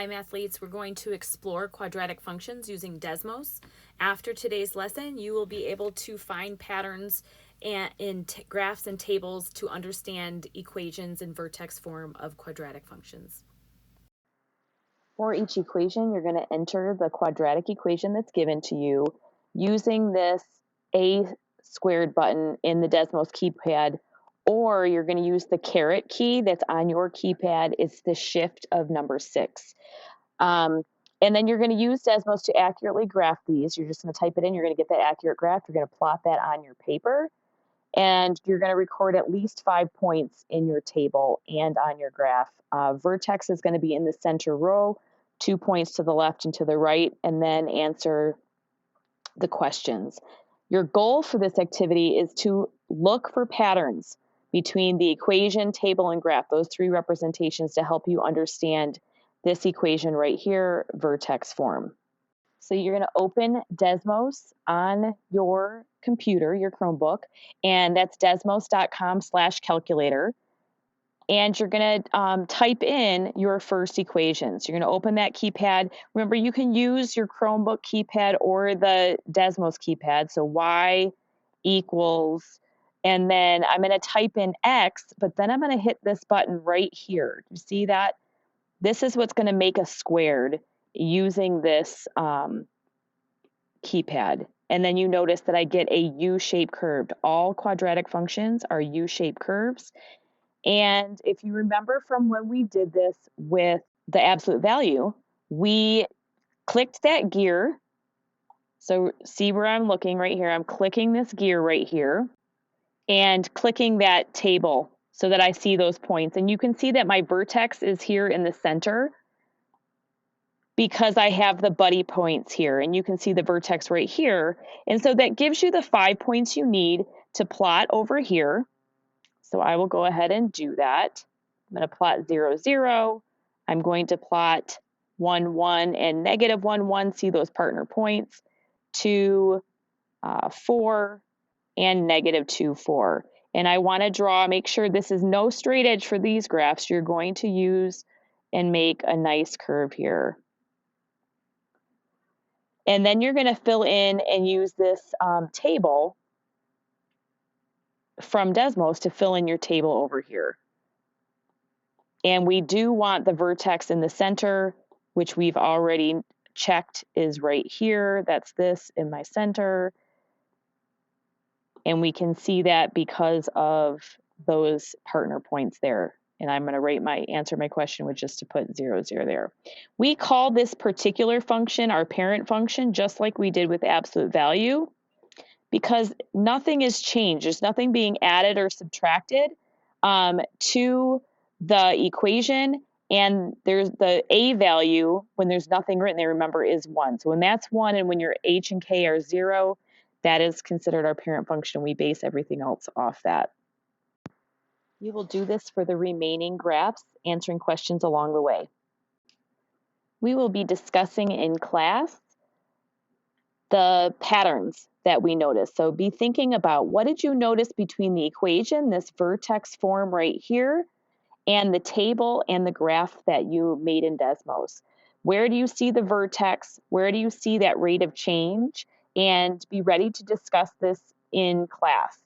Hi Mathletes, we're going to explore quadratic functions using Desmos. After today's lesson, you will be able to find patterns in graphs and tables to understand equations in vertex form of quadratic functions. For each equation, you're going to enter the quadratic equation that's given to you using this A squared button in the Desmos keypad, or you're going to use the caret key that's on your keypad. It's the shift of number 6. And then you're going to use Desmos to accurately graph these. You're just going to type it in. You're going to get that accurate graph. You're going to plot that on your paper. And you're going to record at least 5 points in your table and on your graph. Vertex is going to be in the center row, 2 points to the left and to the right, and then answer the questions. Your goal for this activity is to look for patterns between the equation, table, and graph, those 3 representations, to help you understand this equation right here, vertex form. So you're going to open Desmos on your computer, your Chromebook, and that's desmos.com/calculator. And you're going to type in your first equations. You're going to open that keypad. Remember, you can use your Chromebook keypad or the Desmos keypad. So y equals, and then I'm going to type in x, but then I'm going to hit this button right here. You see that? This is what's going to make a squared using this keypad. And then you notice that I get a U-shaped curve. All quadratic functions are U-shaped curves. And if you remember from when we did this with the absolute value, we clicked that gear. So see where I'm looking right here. I'm clicking this gear right here and clicking that table so that I see those points. And you can see that my vertex is here in the center because I have the buddy points here, and you can see the vertex right here. And so that gives you the 5 points you need to plot over here. So I will go ahead and do that. I'm going to plot 0, 0. I'm going to plot 1, 1, and negative 1, 1. See those partner points. 2, 4, and negative 2, 4. And I want to make sure this is no straight edge for these graphs. You're going to use and make a nice curve here. And then you're going to fill in and use this table from Desmos to fill in your table over here. And we do want the vertex in the center, which we've already checked is right here. That's this in my center. And we can see that because of those partner points there. And I'm going to answer my question with just to put 0, 0 there. We call this particular function our parent function, just like we did with absolute value, because nothing is changed. There's nothing being added or subtracted to the equation. And there's the a value, when there's nothing written there, remember, is 1. So when that's 1 and when your h and k are 0, that is considered our parent function. We base everything else off that. You will do this for the remaining graphs, answering questions along the way. We will be discussing in class the patterns that we notice. So be thinking about, what did you notice between the equation, this vertex form right here, and the table and the graph that you made in Desmos? Where do you see the vertex? Where do you see that rate of change? And be ready to discuss this in class.